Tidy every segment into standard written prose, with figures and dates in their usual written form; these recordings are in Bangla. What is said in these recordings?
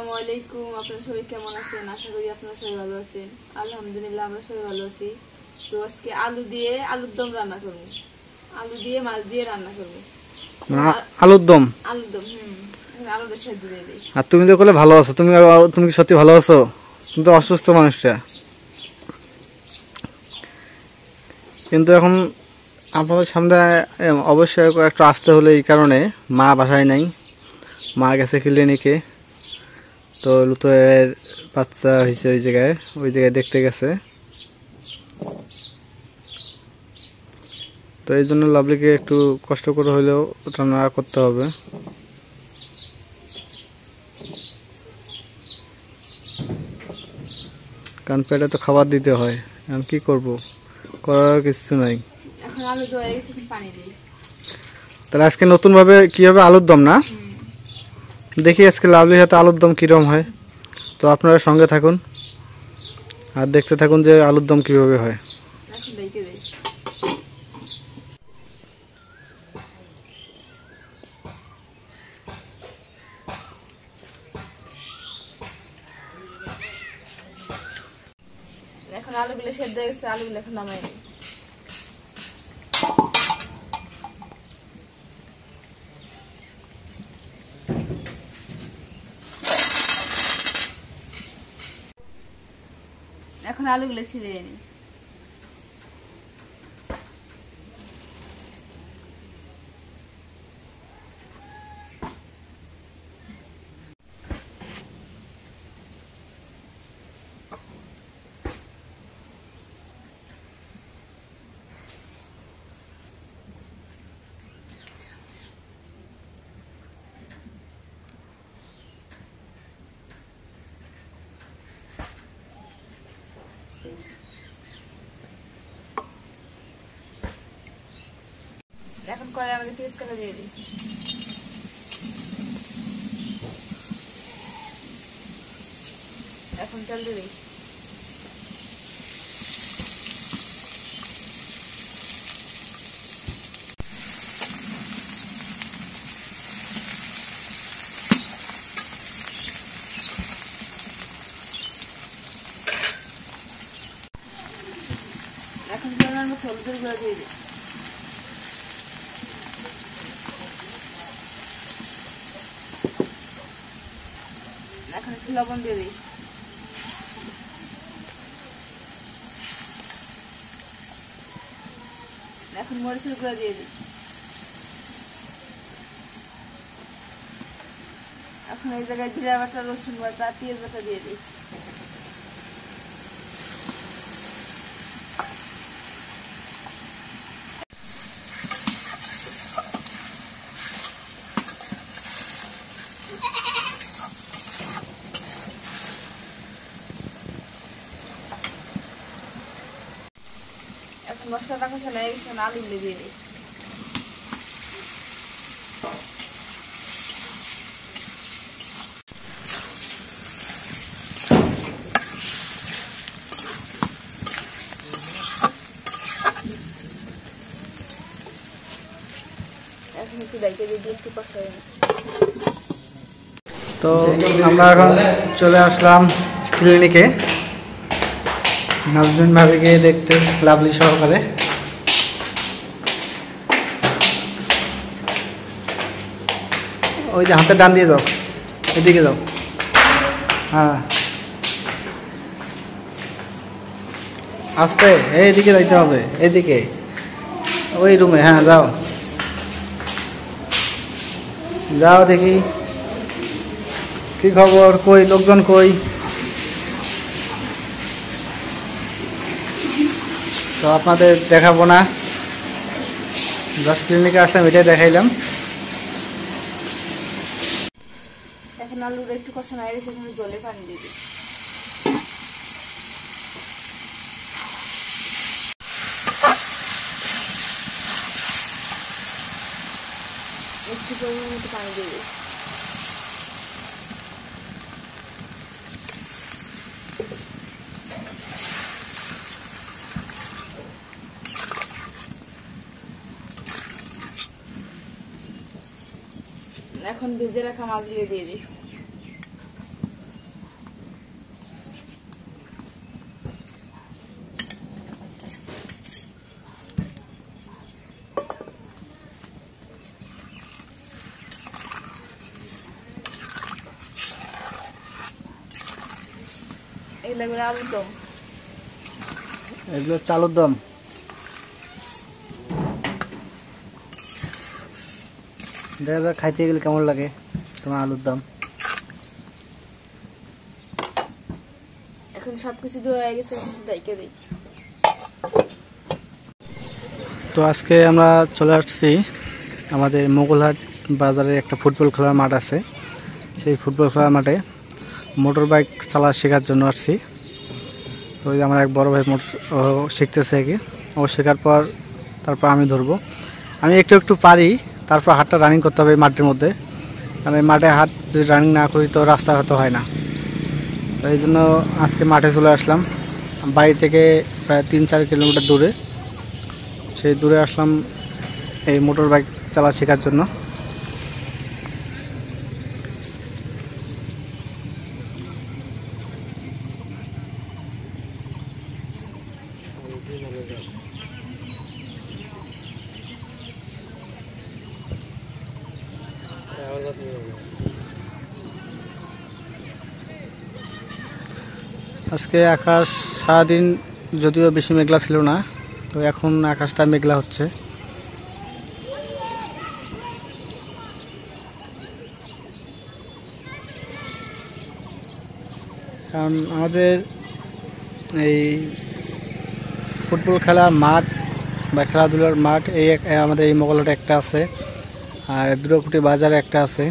আসসালামু আলাইকুম। আপনারা সবাই কেমন আছেন? আশা করি আপনারা সবাই ভালো আছেন। আলহামদুলিল্লাহ আমরা সবাই ভালো আছি। তো আজকে আলু দিয়ে আলুর দম রান্না করব। আলু দিয়ে মাছ দিয়ে রান্না করব। আলুর দম। আলুর দম আলুটা সেদ্ধ দিয়ে দিই। আর তুমি তো বলে ভালো আছো, তুমি কি সত্যি ভালো আছো? তুমি তো অসুস্থ মানুষটা, কিন্তু এখন আপনাদের সামনে অবশ্যই একটু আসতে হলে এই কারণে মা বাসায় নাই, মা গেছে ক্লিনিকে। তো লুতোয়ের বাচ্চা হয়েছে ওই জায়গায় দেখতে গেছে। তো এই জন্য লাভলিকে একটু কষ্ট করে হলেও রান্না করতে হবে। কারণ পেটে তো খাবার দিতে হয়, এখন কি করব, করার কিছু নাই। এখন আলু ধোয়া গেছে, পানি দিই। তাহলে আজকে নতুন ভাবে কি হবে, আলুর দম না? দেখি আজকে লাভলির হাতে আলুর দম কিরম হয়। তো আপনারা সঙ্গে থাকুন আর দেখতে থাকুন যে আলুর দম কিভাবে হয়। এখন আলুগুলো সেদ্ধ হয়ে গেছে, আলুগুলো এখন নামাই দিই। এখন আলুগুলো ছিঁড়ে নিই। এখন করে আমাদের পেঁয়াজ কাটা দিয়ে দিই। এখন তেল দিয়ে দিই। এখন পরিমাণ মতো হলুদের গুঁড়া দিয়ে দিই। এখন একটু লবণ দিয়ে দিই। এখন মরিচের গুঁড়া দিয়ে দিই। এখন এই জায়গায় জিরা বাটা, রসুন বাটা, পেঁয়াজ বাটা দিয়ে দিই। এখন মশলাটা কষা লেগে গেছে, আলুগুলো দিয়ে দিই। এখন একটু ডাইকে দিয়ে একটু কষাই। তো আমরা এখন চলে আসলাম ক্লিনিকে নাজমিন ভাবিকে দেখতে, লাভলি সহকারে। ওই যে হাতের ডান দিয়ে যাও, এদিকে যাও। হ্যাঁ আস্তে, এইদিকে যাইতে হবে, এদিকে ওই রুমে। হ্যাঁ যাও যাও, দেখি কি খবর, কই লোকজন কই? তো আপনাদের দেখাবো না, জাস্ট ক্লিনিকে আসলাম, এটাই দেখাইলাম। এখন আলুটা একটু কষানো হয়ে গেছে, এখানে জলে পানি দিয়ে দিই। একটু পরিমাণ মতো পানি দিয়ে দিই। এখন ভেজে রাখা মাছগুলো দিয়ে দিই। এগুলো করে আলুর দম। এগুলো চালুর দম। দেখা যাক খাইতে গেলে কেমন লাগে তোমার আলুর দম। এখন সবকিছু দেওয়া হয়ে গেছে, কিছু ডাইকে দিই। তো আজকে আমরা চলে আসছি আমাদের মোগলহাট বাজারে একটা ফুটবল খেলার মাঠ আছে, সেই ফুটবল খেলার মাঠে মোটর বাইক চালা শেখার জন্য আসছি। তো ওই আমার এক বড় ভাই শিখতেছে কি, ও শেখার পর তারপর আমি ধরবো। আমি একটু একটু পারি, তারপর হাতটা রানিং করতে হবে মাঠের মধ্যে, কারণ এই মাঠে হাত যদি রানিং না করি তো রাস্তা হয়তো হয় না। তো এই জন্য আজকে মাঠে চলে আসলাম, বাড়ি থেকে প্রায় 3-4 কিলোমিটার দূরে। সেই দূরে আসলাম এই মোটর বাইক চালা শেখার জন্য। আজকে আকাশ সারাদিন যদিও বেশি মেঘলা ছিল না, তো এখন আকাশটা মেঘলা হচ্ছে। কারণ আমাদের এই ফুটবল খেলার মাঠ বা খেলাধুলার মাঠ আমাদের এই মোগলহাটে একটা আছে, আর দুর্গাকুটি বাজারে একটা আছে।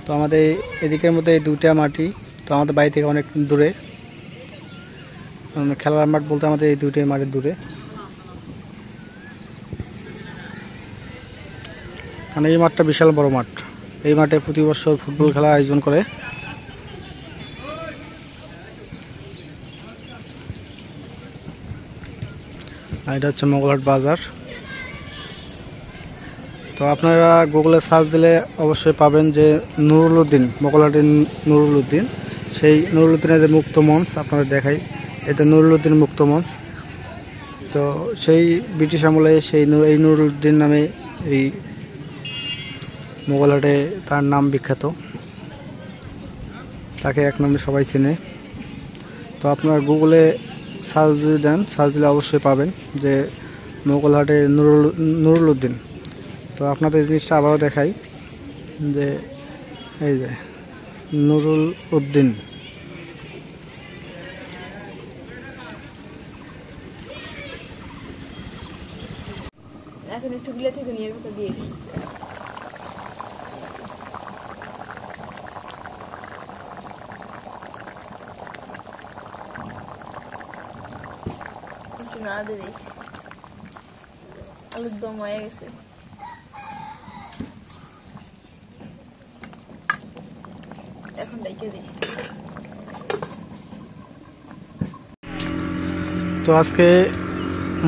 তো আমাদের এদিকের মধ্যে এই দুইটা মাঠই তো আমাদের বাড়ি থেকে অনেক দূরে। খেলার মাঠ বলতে আমাদের এই দুইটাই মাঠের দূরে। কারণ এই মাঠটা বিশাল বড় মাঠ, এই মাঠে প্রতি বছর ফুটবল খেলা আয়োজন করে। আর এটা হচ্ছে মোগলহাট বাজার। তো আপনারা গুগলে সার্চ দিলে অবশ্যই পাবেন যে নুরুল উদ্দিন, মোগলহাটের নুরুল উদ্দিন, সেই নুরুল উদ্দিনের যে মুক্ত মঞ্চ আপনারা দেখাই, এটা নুরুল উদ্দিন মুক্ত মঞ্চ। তো সেই ব্রিটিশ আমলে এই নুরুল উদ্দিন নামে এই মোগলহাটে তার নাম বিখ্যাত, তাকে এক নামে সবাই চেনে। তো আপনারা গুগলে সার্চ যদি দেন, সার্চ দিলে অবশ্যই পাবেন যে মোগলহাটের নুরুল উদ্দিন। তো আপনাদের জিনিসটা আবারও দেখাই যে এই যে নুরুল উদ্দিন। এখন একটু বিলে থেকে নিয়ে ভেতর দিয়ে দিই। একটু নাড়া দিয়ে দিই। আলুর দম হয়ে গেছে। এখন ডাইকে দিই। তো আজকে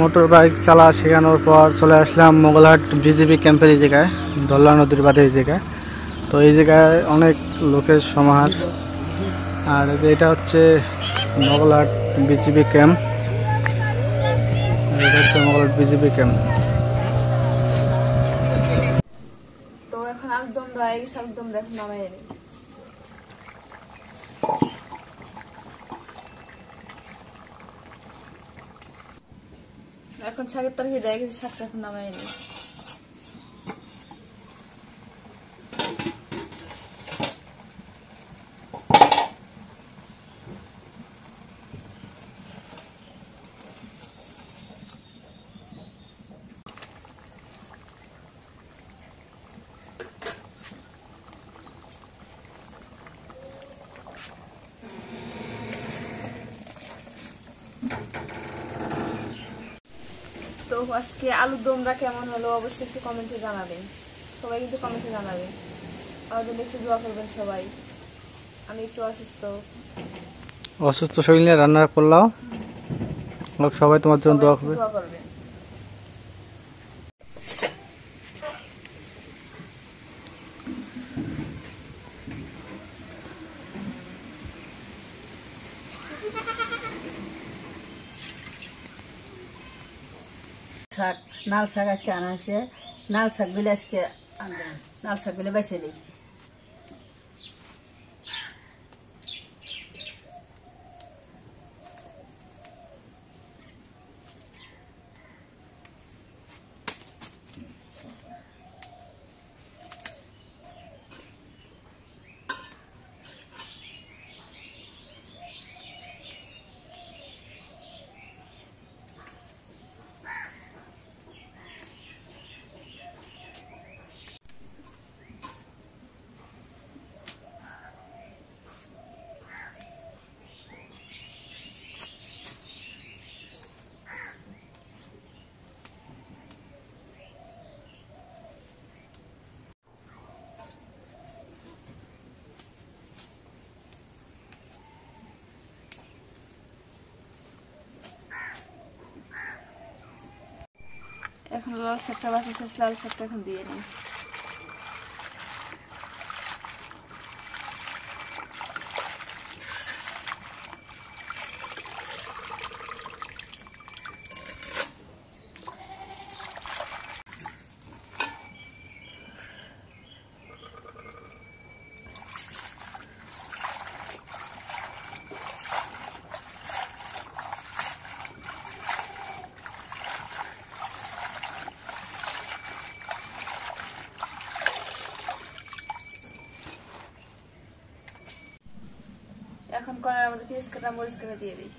মোটর বাইক চালা শেখানোর পর চলে আসলাম মোগলহাট বিজিবি ক্যাম্পের এই জায়গায়, ধল্লা নদীর বাঁধে এই জায়গায়। তো এই জায়গায় অনেক লোকের সমাহার। আর এটা হচ্ছে মোগলহাট বিজিবি ক্যাম্প, এটা হচ্ছে মোগলহাট বিজিবি ক্যাম্প। তো এখন আলুর দম হয়ে গেছে, আলুর দম এখন নামাই নিই। এখন শাকের তরকারি দেয়া গেছে, শাকটা এখন নামাই নিই। তো আজকে আলুর দমটা কেমন হলো অবশ্যই একটু কমেন্টে জানাবেন, সবাই কিন্তু কমেন্টে জানাবেন। আমার জন্য একটু দোয়া করবেন সবাই, আমি একটু অসুস্থ শরীর নিয়ে রান্না করলাম, সবাই তোমার জন্য দোয়া করবে। শাক, লাল শাক আজকে আনা হয়েছে, লাল শাকগুলো আজকে আনবেন, লাল শাকগুলো বেছে নিই। এখন লাল শাকটা বাছা শেষ, লাল শাকটা এখন দিয়ে নিই। এখন কড়াইয়ের মধ্যে পেঁয়াজ কাটা মরিচ কাটা দিয়ে দিই।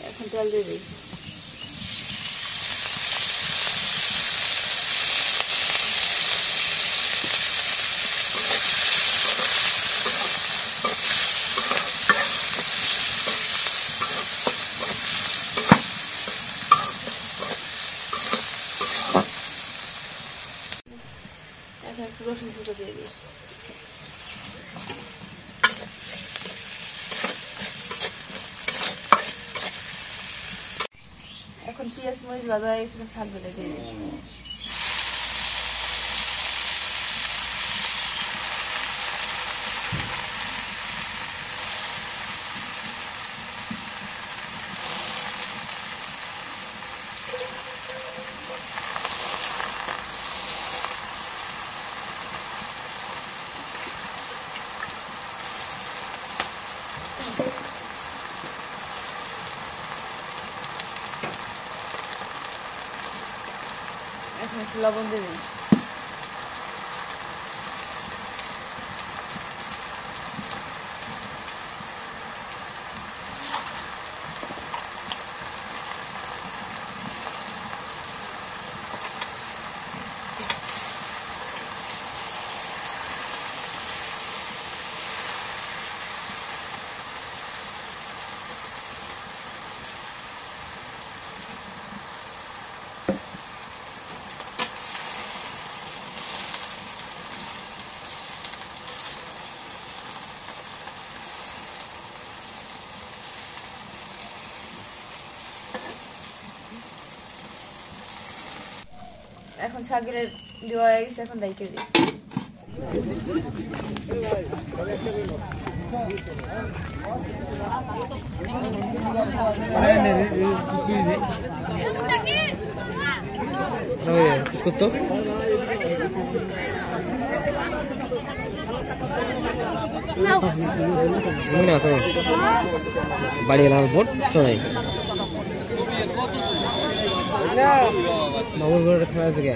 এখন তেল দিয়ে দিই। এখন একটু রসুন কুচি দিয়ে দিই। এখন পেঁয়াজ মরিচ ভাজা হয়ে গেছে, শাকগুলো দিয়ে দিই। এখন একটু লবণ দিয়ে দিই। এখন শাকের দেওয়া হয়ে গেছে, এখন ডাইকে দিই। বাড়ি গেলাম বোট চলাই বাবুর ঘরে খেলা আছে কে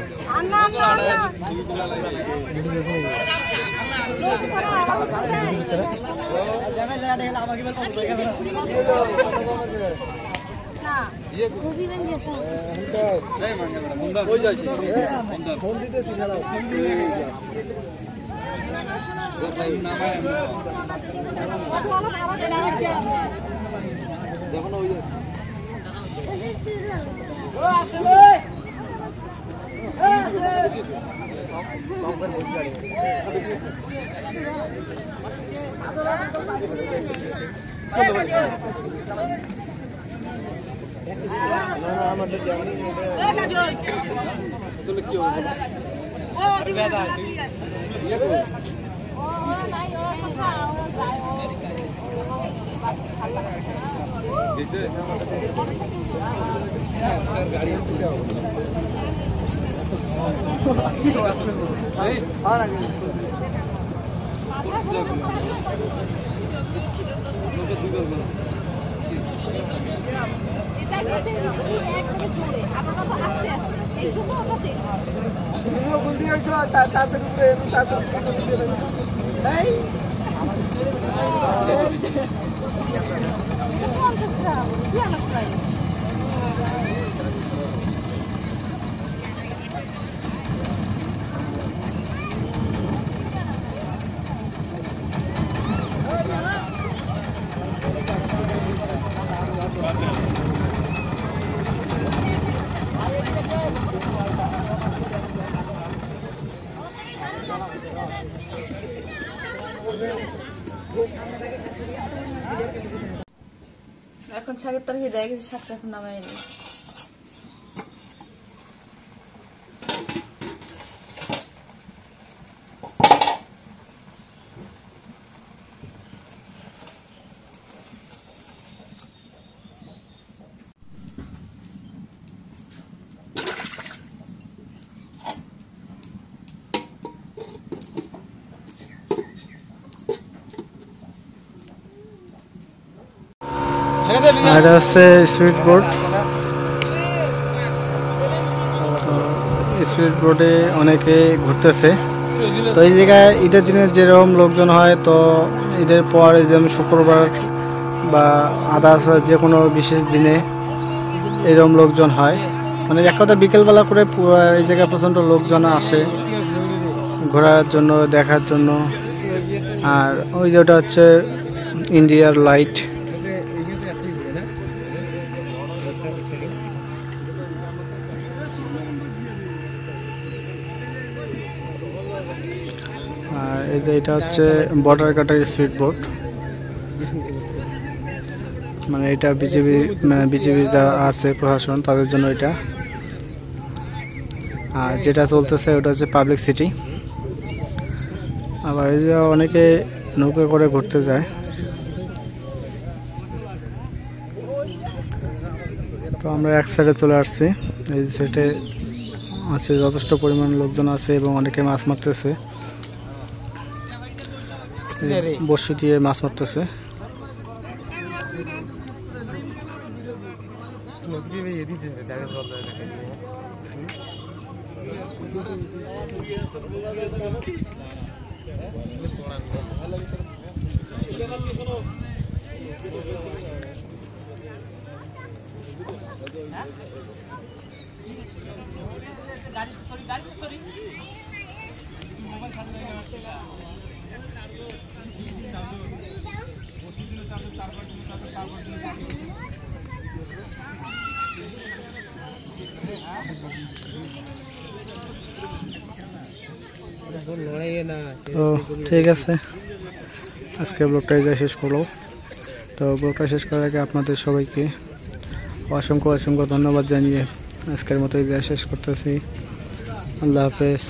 এখন শাকের তরকারি দেয় গেছে, শাকটা এখন নামাই নি। আর এটা হচ্ছে স্পিড বোট। স্পিড বোটে অনেকে ঘুরতেছে। তো এই জায়গায় ঈদের দিনে যেরকম লোকজন হয়, তো ঈদের পর যেমন শুক্রবার বা আদার্স যে কোনো বিশেষ দিনে এরকম লোকজন হয়। মানে এক কথা বিকেলবেলা করে এই জায়গায় প্রচণ্ড লোকজন আসে ঘোরার জন্য, দেখার জন্য। আর ওই যে ওটা হচ্ছে ইন্ডিয়ার লাইট। আর এটা হচ্ছে বর্ডার কাটার স্পিড বোট। মানে এটা বিজিবি যারা আছে প্রশাসন তাদের জন্য এটা। আর যেটা চলতেছে ওটা হচ্ছে পাবলিক সিটি। আবার এই যে অনেকে নৌকা করে ঘুরতে যায়। তো আমরা এক সাইডে চলে আসছি। এই সাইডে আছে যথেষ্ট পরিমাণ লোকজন আছে এবং অনেকে মাছ মারতেছে, বড়শি দিয়ে মাছ মারতেছে। তো ঠিক আছে, আজকে ব্লগটা যা শেষ করলো। তো ব্লগটা শেষ করার আগে আপনাদের সবাইকে অসংখ্য ধন্যবাদ জানিয়ে আজকের মতো যা শেষ করতেছি। আল্লাহ হাফেজ।